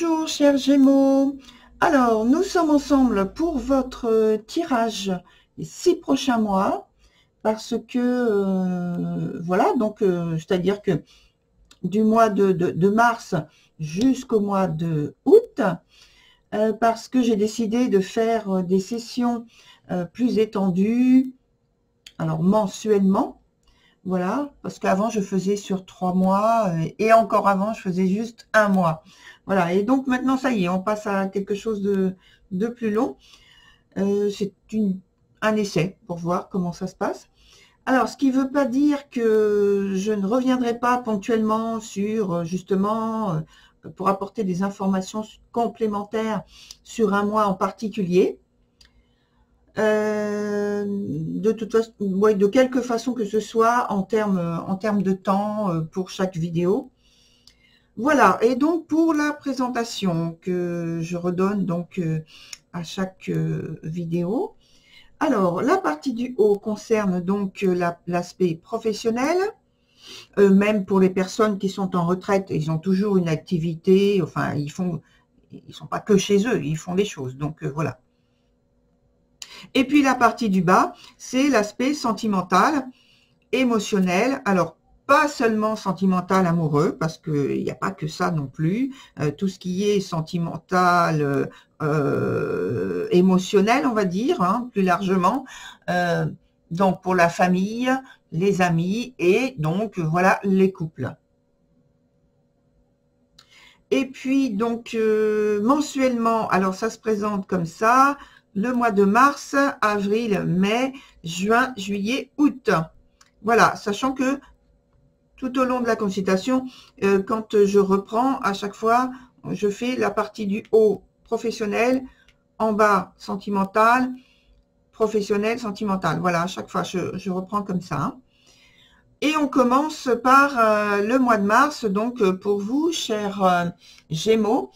Bonjour chers Gémeaux. Alors, nous sommes ensemble pour votre tirage des 6 prochains mois parce que, voilà, donc, c'est-à-dire que du mois de mars jusqu'au mois de août, parce que j'ai décidé de faire des sessions plus étendues, alors mensuellement. Voilà, parce qu'avant, je faisais sur 3 mois et encore avant, je faisais juste 1 mois. Voilà, et donc maintenant, ça y est, on passe à quelque chose de plus long. C'est un essai pour voir comment ça se passe. Alors, ce qui ne veut pas dire que je ne reviendrai pas ponctuellement sur, justement, pour apporter des informations complémentaires sur un mois en particulier. De toute façon, ouais, de quelque façon que ce soit en termes de temps pour chaque vidéo. Voilà, et donc pour la présentation que je redonne donc à chaque vidéo. Alors, la partie du haut concerne donc l'aspect professionnel. Même pour les personnes qui sont en retraite, ils ont toujours une activité, enfin, ils sont pas que chez eux, ils font des choses, donc voilà. Et puis la partie du bas, c'est l'aspect sentimental, émotionnel. Alors, pas seulement sentimental amoureux, parce qu'il n'y a pas que ça non plus. Tout ce qui est sentimental, émotionnel, on va dire, hein, plus largement. Donc, pour la famille, les amis et donc, voilà, les couples. Et puis, donc, mensuellement, alors ça se présente comme ça. Le mois de mars, avril, mai, juin, juillet, août. Voilà, sachant que tout au long de la consultation, quand je reprends, à chaque fois, je fais la partie du haut professionnel, en bas sentimental, professionnel, sentimental. Voilà, à chaque fois, je reprends comme ça. Hein. Et on commence par le mois de mars. Donc, pour vous, chers Gémeaux,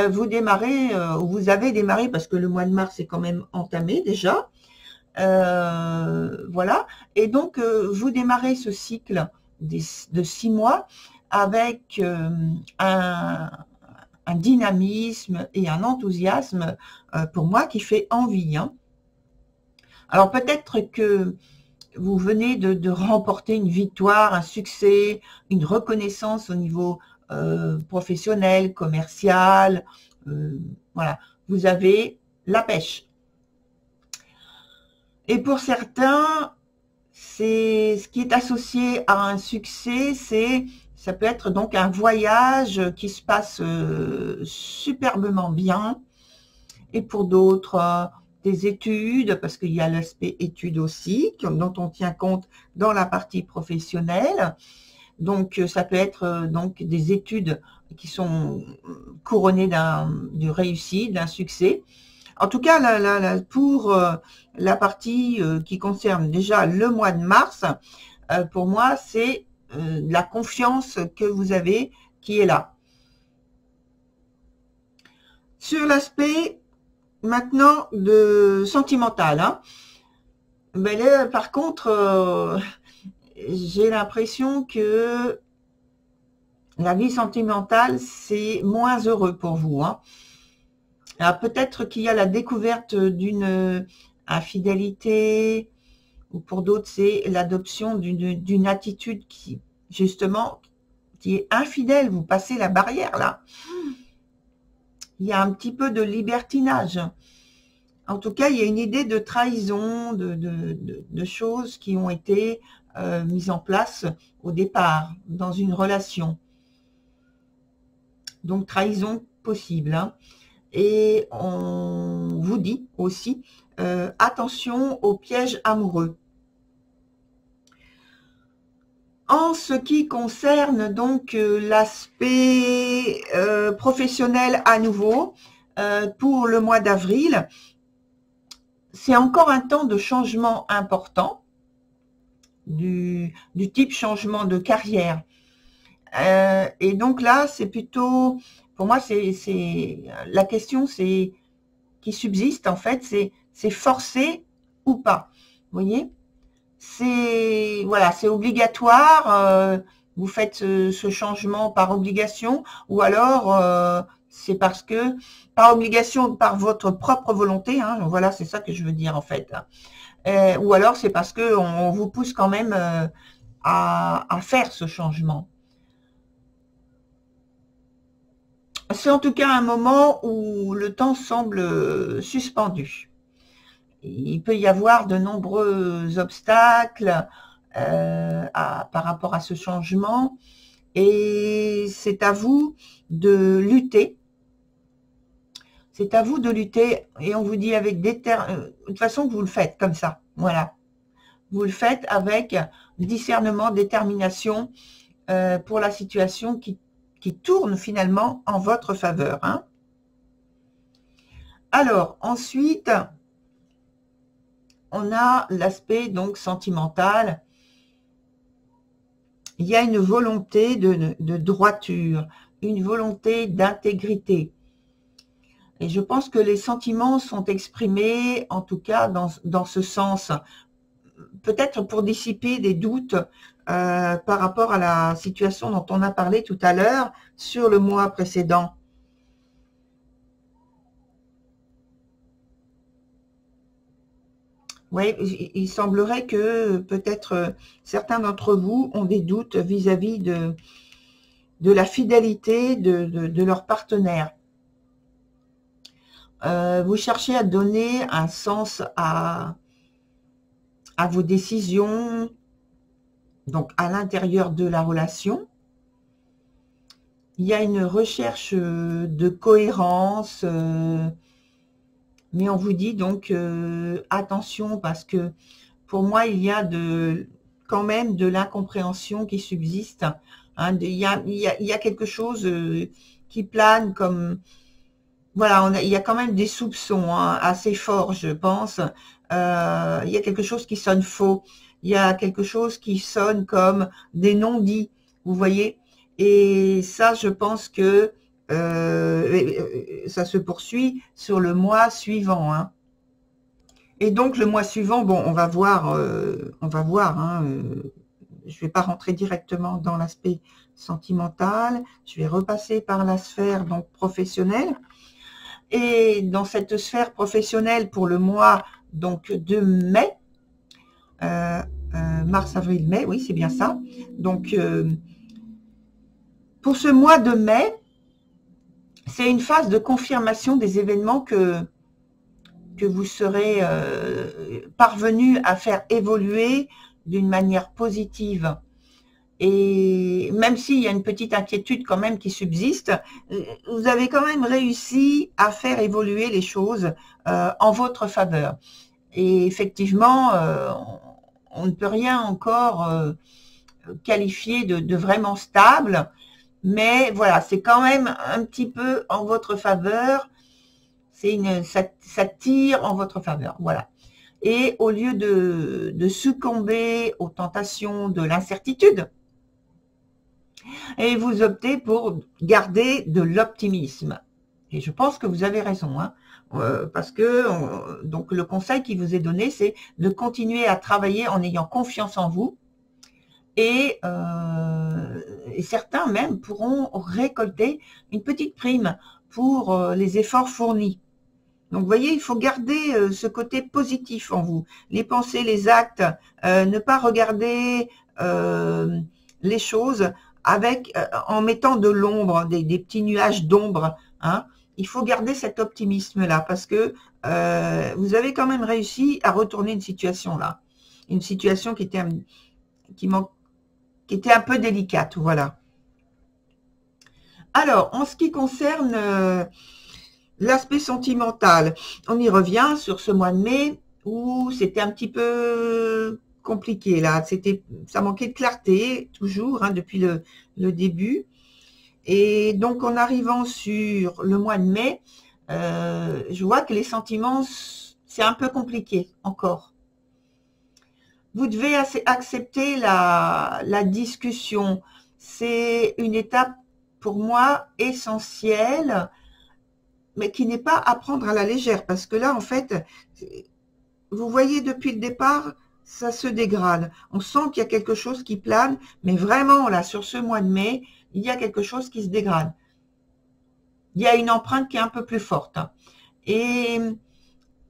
vous démarrez, vous avez démarré, parce que le mois de mars est quand même entamé déjà. Voilà. Et donc, vous démarrez ce cycle de 6 mois avec un dynamisme et un enthousiasme, pour moi, qui fait envie. Hein. Alors, peut-être que vous venez de remporter une victoire, un succès, une reconnaissance au niveau professionnel, commercial. Voilà, vous avez la pêche. Et pour certains, c'est ce qui est associé à un succès, ça peut être donc un voyage qui se passe superbement bien. Et pour d'autres, des études, parce qu'il y a l'aspect études aussi, dont on tient compte dans la partie professionnelle. Donc, ça peut être donc des études qui sont couronnées d'une réussite, d'un succès. En tout cas, pour la partie qui concerne déjà le mois de mars, pour moi, c'est la confiance que vous avez qui est là. Sur l'aspect maintenant de sentimental, hein, ben là, par contre, j'ai l'impression que la vie sentimentale, c'est moins heureux pour vous. Hein. Alors peut-être qu'il y a la découverte d'une infidélité, ou pour d'autres, c'est l'adoption d'une attitude qui, justement, qui est infidèle. Vous passez la barrière, là. Il y a un petit peu de libertinage. En tout cas, il y a une idée de trahison, de choses qui ont été mises en place au départ, dans une relation. Donc, trahison possible. Hein. Et on vous dit aussi, attention aux pièges amoureux. En ce qui concerne donc l'aspect professionnel à nouveau, pour le mois d'avril, c'est encore un temps de changement important, du type changement de carrière. Et donc là, c'est plutôt, pour moi, c'est la question qui subsiste en fait, c'est forcé ou pas. Vous voyez, voilà, c'est obligatoire. Vous faites ce changement par obligation, ou alors c'est parce que, par obligation, par votre propre volonté, hein, voilà, c'est ça que je veux dire en fait. Ou alors c'est parce que on vous pousse quand même à faire ce changement. C'est en tout cas un moment où le temps semble suspendu. Il peut y avoir de nombreux obstacles par rapport à ce changement, et c'est à vous de lutter. C'est à vous de lutter, et on vous dit avec de toute façon, vous le faites comme ça, voilà. Vous le faites avec discernement, détermination pour la situation qui tourne finalement en votre faveur. Hein. Alors, ensuite, on a l'aspect donc sentimental. Il y a une volonté de droiture, une volonté d'intégrité. Et je pense que les sentiments sont exprimés, en tout cas dans ce sens, peut-être pour dissiper des doutes par rapport à la situation dont on a parlé tout à l'heure sur le mois précédent. Oui, il semblerait que peut-être certains d'entre vous ont des doutes vis-à-vis de la fidélité de leur partenaire. Vous cherchez à donner un sens à vos décisions, donc à l'intérieur de la relation. Il y a une recherche de cohérence, mais on vous dit donc attention, parce que pour moi, il y a quand même de l'incompréhension qui subsiste. Hein, il y a quelque chose qui plane comme... Voilà, il y a quand même des soupçons assez forts, je pense. Il y a quelque chose qui sonne faux. Il y a quelque chose qui sonne comme des non-dits, vous voyez. Et ça, je pense que ça se poursuit sur le mois suivant. Hein. Et donc, le mois suivant, bon, on va voir. Hein, je ne vais pas rentrer directement dans l'aspect sentimental. Je vais repasser par la sphère donc professionnelle. Et dans cette sphère professionnelle pour le mois donc de mai, mars, avril, mai, oui, c'est bien ça. Donc, pour ce mois de mai, c'est une phase de confirmation des événements que vous serez parvenu à faire évoluer d'une manière positive. Et même s'il y a une petite inquiétude quand même qui subsiste, vous avez quand même réussi à faire évoluer les choses en votre faveur. Et effectivement, on ne peut rien encore qualifier de vraiment stable, mais voilà, c'est quand même un petit peu en votre faveur. Ça tire en votre faveur, voilà. Et au lieu de succomber aux tentations de l'incertitude, et vous optez pour garder de l'optimisme. Et je pense que vous avez raison, hein, parce que donc le conseil qui vous est donné, c'est de continuer à travailler en ayant confiance en vous, et certains même pourront récolter une petite prime pour les efforts fournis. Donc, vous voyez, il faut garder ce côté positif en vous. Les pensées, les actes, ne pas regarder les choses en mettant de l'ombre, des petits nuages d'ombre. Hein. Il faut garder cet optimisme-là, parce que vous avez quand même réussi à retourner une situation là. Une situation qui était un peu délicate, voilà. Alors, en ce qui concerne... l'aspect sentimental, on y revient sur ce mois de mai où c'était un petit peu compliqué là. Ça manquait de clarté toujours hein, depuis le début. Et donc en arrivant sur le mois de mai, je vois que les sentiments, c'est un peu compliqué encore. Vous devez accepter la discussion. C'est une étape pour moi essentielle, mais qui n'est pas à prendre à la légère, parce que là, en fait, vous voyez depuis le départ, ça se dégrade. On sent qu'il y a quelque chose qui plane, mais vraiment, là, sur ce mois de mai, il y a quelque chose qui se dégrade. il y a une empreinte qui est un peu plus forte. Et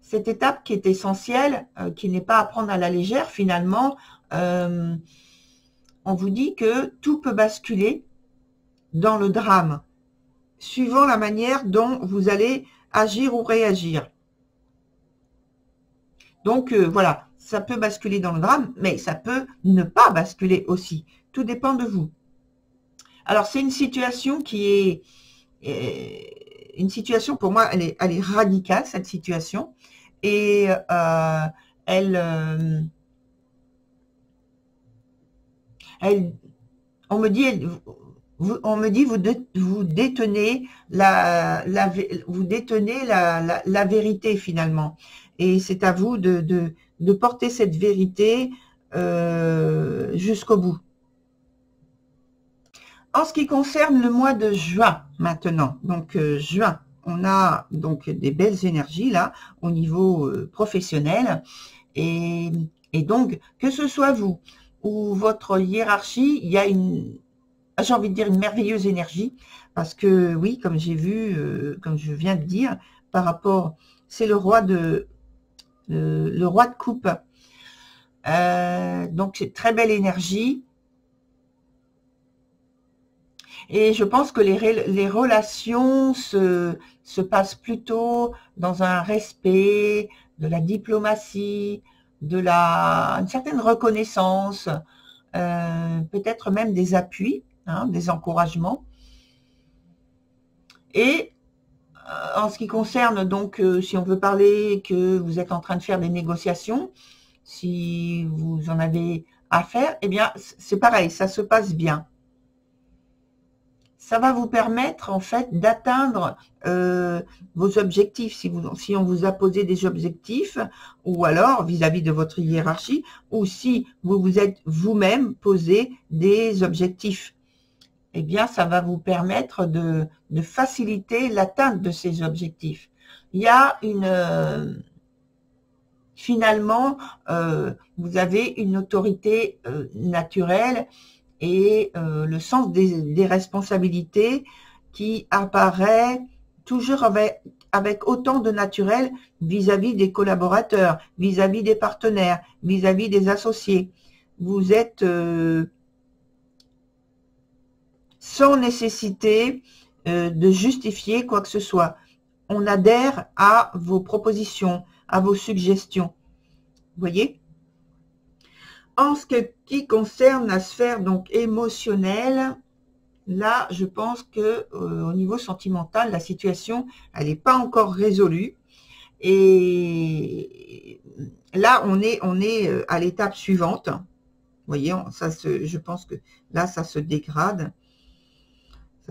cette étape qui est essentielle, qui n'est pas à prendre à la légère finalement, on vous dit que tout peut basculer dans le drame, suivant la manière dont vous allez agir ou réagir. Donc voilà, ça peut basculer dans le drame, mais ça peut ne pas basculer aussi. Tout dépend de vous. Alors c'est une situation qui est une situation, pour moi, elle est radicale, cette situation. Et on me dit, vous détenez vous détenez la vérité finalement. Et c'est à vous de porter cette vérité jusqu'au bout. En ce qui concerne le mois de juin maintenant, donc juin, on a donc des belles énergies là au niveau professionnel et donc que ce soit vous ou votre hiérarchie, il y a j'ai envie de dire une merveilleuse énergie parce que oui, comme j'ai vu, comme je viens de dire, par rapport, c'est le roi de coupe, donc c'est très belle énergie. Et je pense que les relations se passent plutôt dans un respect, de la diplomatie, une certaine reconnaissance, peut-être même des appuis, hein, des encouragements. Et en ce qui concerne donc, si on veut parler que vous êtes en train de faire des négociations, si vous en avez à faire, eh bien c'est pareil, ça se passe bien. Ça va vous permettre en fait d'atteindre vos objectifs, si on vous a posé des objectifs, ou alors vis-à-vis de votre hiérarchie, ou si vous vous êtes vous-même posé des objectifs. Eh bien, ça va vous permettre de faciliter l'atteinte de ces objectifs. Il y a finalement, vous avez une autorité naturelle et le sens des responsabilités qui apparaît toujours avec autant de naturel vis-à-vis des collaborateurs, vis-à-vis des partenaires, vis-à-vis des associés. Vous êtes sans nécessité de justifier quoi que ce soit. On adhère à vos propositions, à vos suggestions. Vous voyez ? En ce qui concerne la sphère donc émotionnelle, là, je pense que au niveau sentimental, la situation, elle n'est pas encore résolue. Et là, on est à l'étape suivante. Vous voyez, je pense que là, ça se dégrade.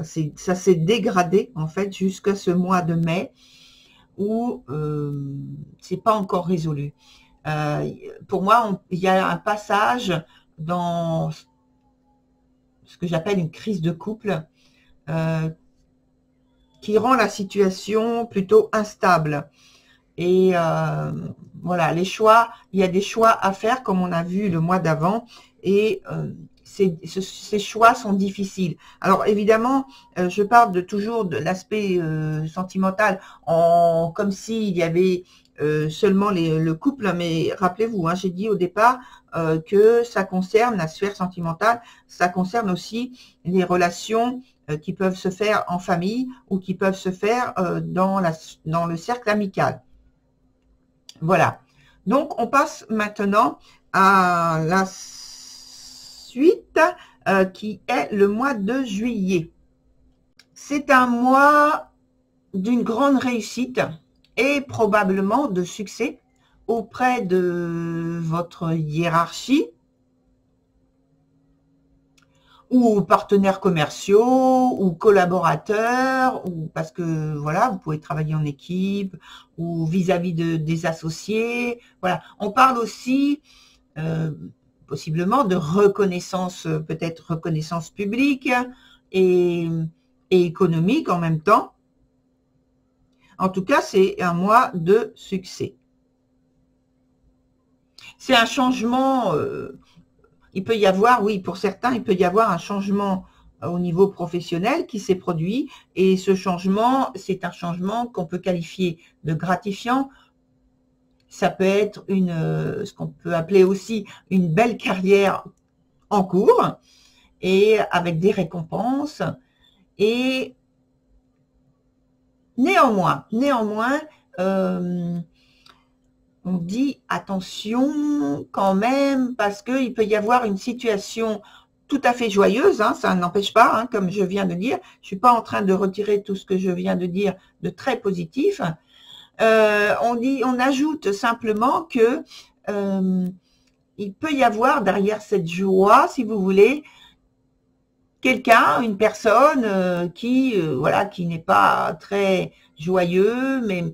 Ça s'est dégradé en fait jusqu'à ce mois de mai où c'est pas encore résolu. Pour moi, il y a un passage dans ce que j'appelle une crise de couple qui rend la situation plutôt instable. Et voilà, les choix, il y a des choix à faire comme on a vu le mois d'avant et ces choix sont difficiles. Alors évidemment, je parle toujours de l'aspect sentimental comme s'il y avait seulement le couple, mais rappelez-vous, hein, j'ai dit au départ que ça concerne la sphère sentimentale, ça concerne aussi les relations qui peuvent se faire en famille ou qui peuvent se faire dans le cercle amical. Voilà. Donc, on passe maintenant à la suite qui est le mois de juillet. C'est un mois d'une grande réussite et probablement de succès auprès de votre hiérarchie ou partenaires commerciaux ou collaborateurs, ou parce que voilà, vous pouvez travailler en équipe ou vis-à-vis des associés. Voilà, on parle aussi possiblement de reconnaissance, peut-être reconnaissance publique et économique en même temps. En tout cas, c'est un mois de succès. C'est un changement, il peut y avoir, oui, pour certains, il peut y avoir un changement au niveau professionnel qui s'est produit. Et ce changement, c'est un changement qu'on peut qualifier de gratifiant. Ça peut être ce qu'on peut appeler aussi une belle carrière en cours et avec des récompenses. Et néanmoins, on dit attention quand même parce qu'il peut y avoir une situation tout à fait joyeuse, hein, ça n'empêche pas, hein, comme je viens de dire, je suis pas en train de retirer tout ce que je viens de dire de très positif. On ajoute simplement que il peut y avoir derrière cette joie, si vous voulez, quelqu'un, une personne qui n'est pas très joyeux, mais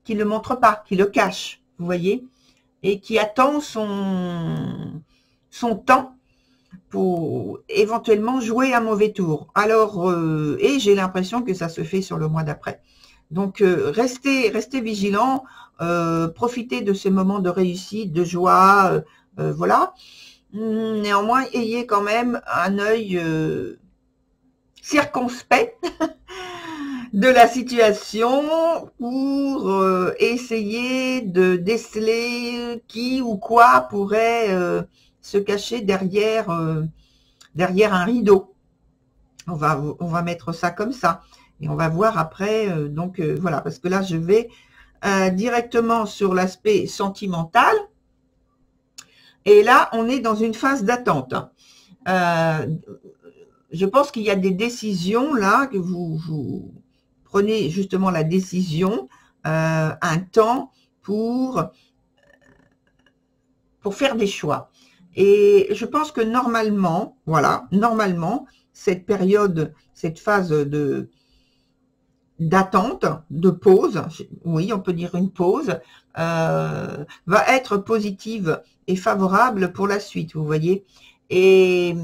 qui ne le montre pas, qui le cache, vous voyez, et qui attend son temps pour éventuellement jouer un mauvais tour. Alors, et j'ai l'impression que ça se fait sur le mois d'après. Donc, restez vigilants, profitez de ces moments de réussite, de joie, voilà. Néanmoins, ayez quand même un œil circonspect de la situation pour essayer de déceler qui ou quoi pourrait se cacher derrière un rideau. On va mettre ça comme ça et on va voir après. Donc voilà, parce que là je vais directement sur l'aspect sentimental et là on est dans une phase d'attente. Je pense qu'il y a des décisions là que vous prenez justement la décision, un temps pour faire des choix. Et je pense que normalement, voilà, normalement, cette période, cette phase d'attente, de pause, oui, on peut dire une pause, va être positive et favorable pour la suite, vous voyez. Et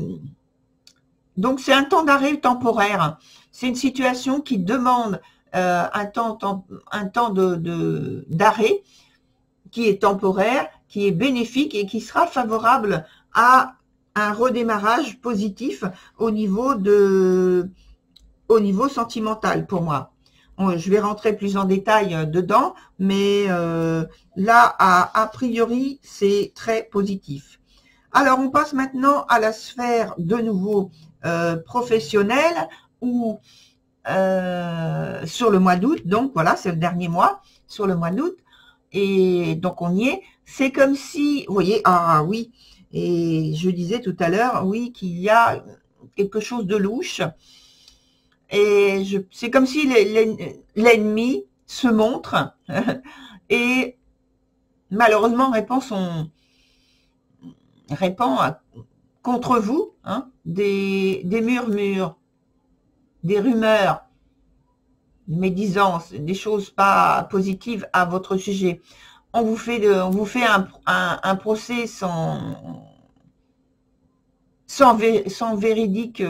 donc, c'est un temps d'arrêt temporaire. C'est une situation qui demande un temps d'arrêt qui est temporaire, qui est bénéfique et qui sera favorable à un redémarrage positif au niveau sentimental pour moi. Je vais rentrer plus en détail dedans, mais là, a priori, c'est très positif. Alors, on passe maintenant à la sphère de nouveau professionnelle ou sur le mois d'août. Donc, voilà, c'est le dernier mois sur le mois d'août. Et donc, on y est. C'est comme si, vous voyez, ah oui, et je disais tout à l'heure, oui, qu'il y a quelque chose de louche. Et c'est comme si l'ennemi se montre et malheureusement répand contre vous hein, des murmures, des rumeurs, des médisances, des choses pas positives à votre sujet. On vous fait un procès sans véridique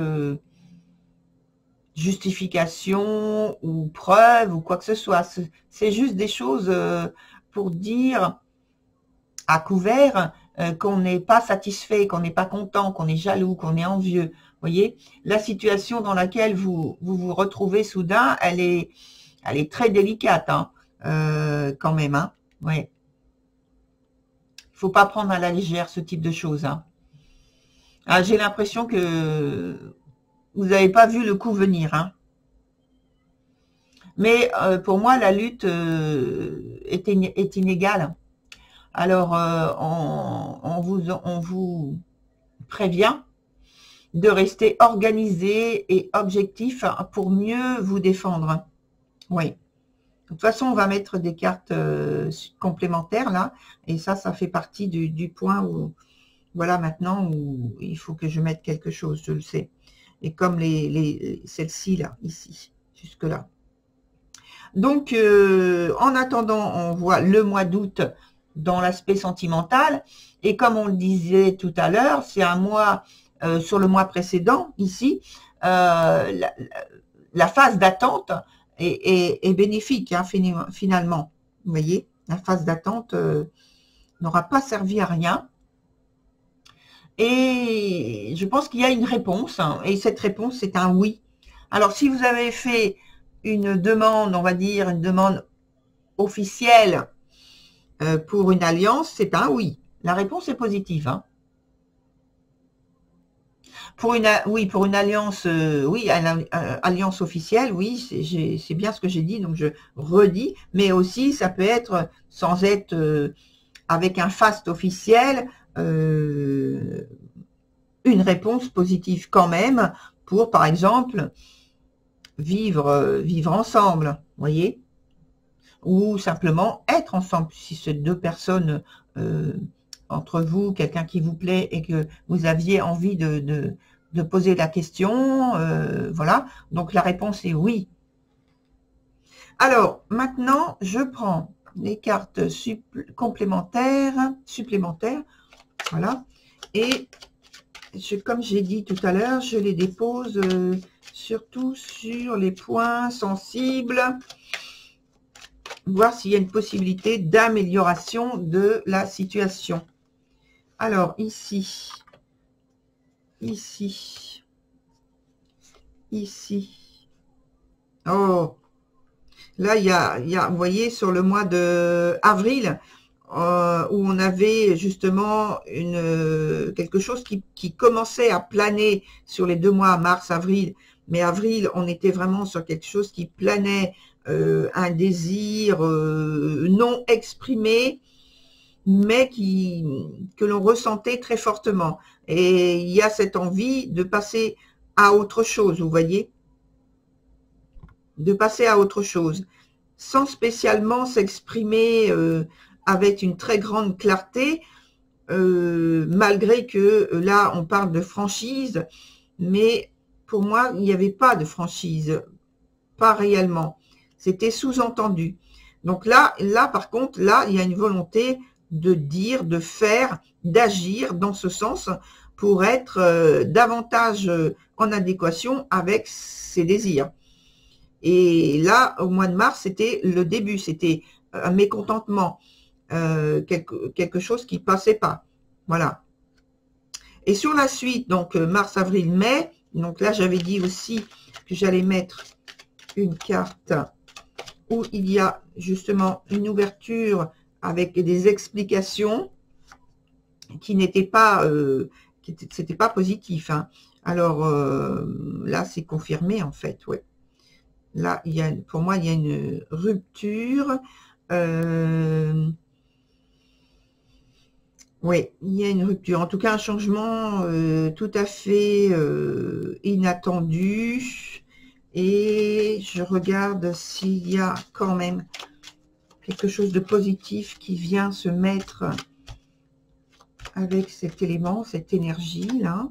justification ou preuve ou quoi que ce soit. C'est juste des choses pour dire à couvert qu'on n'est pas satisfait, qu'on n'est pas content, qu'on est jaloux, qu'on est envieux. Vous voyez, la situation dans laquelle vous retrouvez soudain, elle est très délicate hein, quand même. Hein, ouais. Il faut pas prendre à la légère ce type de choses. Hein. Ah, j'ai l'impression que vous n'avez pas vu le coup venir. Hein. Mais pour moi, la lutte est inégale. Alors, on vous prévient de rester organisé et objectif pour mieux vous défendre. Oui. De toute façon, on va mettre des cartes complémentaires là. Et ça fait partie du point où, voilà, maintenant, où il faut que je mette quelque chose, je le sais. Et comme celle-ci là, ici, jusque-là. Donc, en attendant, on voit le mois d'août dans l'aspect sentimental. Et comme on le disait tout à l'heure, c'est un mois, sur le mois précédent, ici, la phase d'attente est bénéfique, hein, finalement. Vous voyez, la phase d'attente n'aura pas servi à rien. Et je pense qu'il y a une réponse, hein, et cette réponse, c'est un oui. Alors, si vous avez fait une demande, on va dire, une demande officielle pour une alliance, c'est un oui. La réponse est positive, hein. Oui, pour une alliance, oui, alliance officielle, oui, c'est bien ce que j'ai dit, donc je redis, mais aussi ça peut être sans être avec un faste officiel, une réponse positive quand même pour, par exemple, vivre ensemble, voyez, ou simplement être ensemble. Si c'est deux personnes entre vous, quelqu'un qui vous plaît et que vous aviez envie de poser la question, voilà. Donc la réponse est oui. Alors maintenant, je prends les cartes supplémentaires, voilà, et comme j'ai dit tout à l'heure, je les dépose surtout sur les points sensibles, voir s'il y a une possibilité d'amélioration de la situation. Alors, ici, oh, là, il y a, vous voyez, sur le mois de avril, où on avait justement quelque chose qui commençait à planer sur les 2 mois, mars, avril. Mais avril, on était vraiment sur quelque chose qui planait, un désir non exprimé, mais que l'on ressentait très fortement. Et il y a cette envie de passer à autre chose, vous voyez, de passer à autre chose, sans spécialement s'exprimer avec une très grande clarté, malgré que là, on parle de franchise, mais pour moi, il n'y avait pas de franchise, pas réellement. C'était sous-entendu. Donc là, par contre, là, il y a une volonté de dire, de faire, d'agir dans ce sens pour être davantage en adéquation avec ses désirs. Et là, au mois de mars, c'était le début, c'était un mécontentement, quelque chose qui passait pas. Voilà. Et sur la suite, donc mars, avril, mai, donc là, j'avais dit aussi que j'allais mettre une carte où il y a justement une ouverture avec des explications qui n'étaient pas, c'était pas positif, hein. Alors là, c'est confirmé en fait, ouais. Là, pour moi, il y a une rupture. Oui, il y a une rupture. En tout cas, un changement tout à fait inattendu. Et je regarde s'il y a quand même quelque chose de positif qui vient se mettre avec cet élément, cette énergie-là.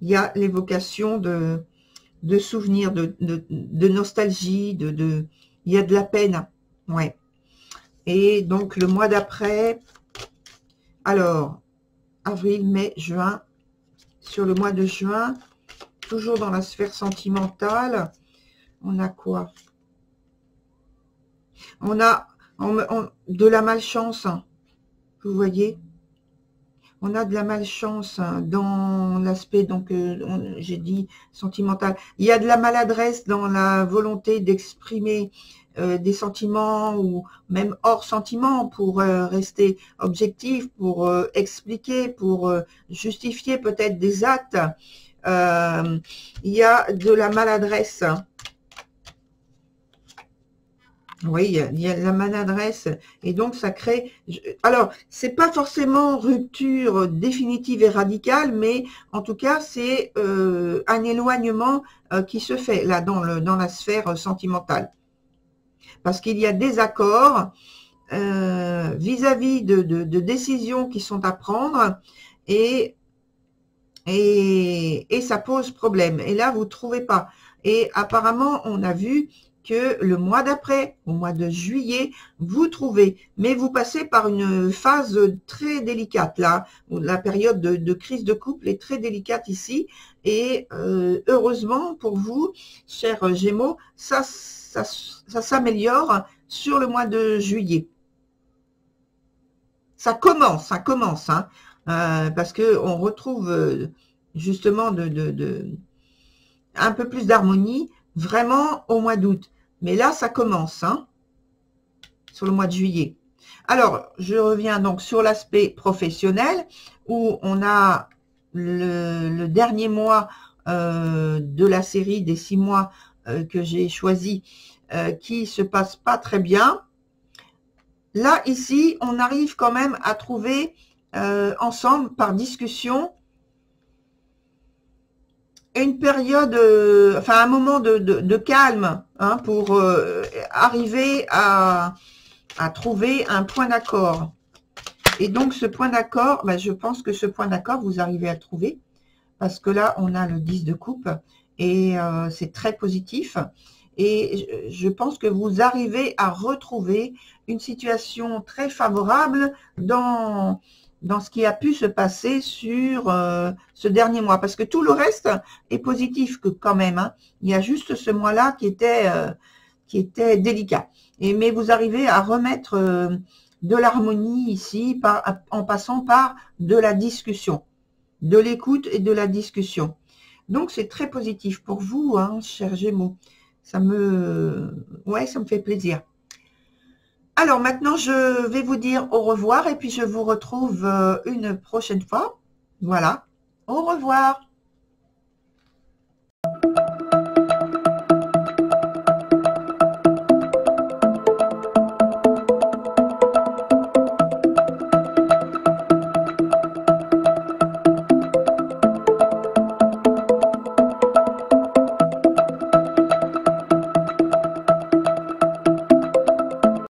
Il y a l'évocation de souvenirs, de nostalgie, il y a de la peine. Ouais. Et donc, le mois d'après, alors, avril, mai, juin, sur le mois de juin, toujours dans la sphère sentimentale, on a quoi? On a de la malchance, hein, vous voyez? On a de la malchance dans l'aspect, donc j'ai dit sentimental. Il y a de la maladresse dans la volonté d'exprimer des sentiments ou même hors sentiments pour rester objectif, pour expliquer, pour justifier peut-être des actes. Il y a de la maladresse. Oui, il y a la maladresse et donc ça crée. Alors, c'est pas forcément rupture définitive et radicale, mais en tout cas, c'est un éloignement qui se fait là dans la sphère sentimentale, parce qu'il y a des accords vis-à-vis de décisions qui sont à prendre et ça pose problème. Et là, vous trouvez pas. Et apparemment, on a vu que le mois d'après, au mois de juillet, vous trouvez. Mais vous passez par une phase très délicate, là, où la période de crise de couple est très délicate ici. Et heureusement pour vous, chers Gémeaux, ça s'améliore sur le mois de juillet. ça commence, hein, parce que on retrouve justement un peu plus d'harmonie vraiment au mois d'août. Mais là, ça commence, hein, sur le mois de juillet. Alors, je reviens donc sur l'aspect professionnel, où on a le dernier mois de la série des 6 mois que j'ai choisi, qui se passe pas très bien. Là, ici, on arrive quand même à trouver ensemble, par discussion, une période, enfin un moment de calme, hein, pour arriver à trouver un point d'accord. Et donc, ce point d'accord, ben, je pense que ce point d'accord, vous arrivez à le trouver, parce que là, on a le 10 de coupe, et c'est très positif. Et je pense que vous arrivez à retrouver une situation très favorable dans ce qui a pu se passer sur ce dernier mois. Parce que tout le reste est positif quand même, hein. Il y a juste ce mois-là qui était délicat. Mais vous arrivez à remettre de l'harmonie ici en passant par de la discussion, de l'écoute et de la discussion. Donc, c'est très positif pour vous, hein, cher Gémeaux. Ça me fait plaisir. Alors, maintenant, je vais vous dire au revoir et puis je vous retrouve une prochaine fois. Voilà. Au revoir.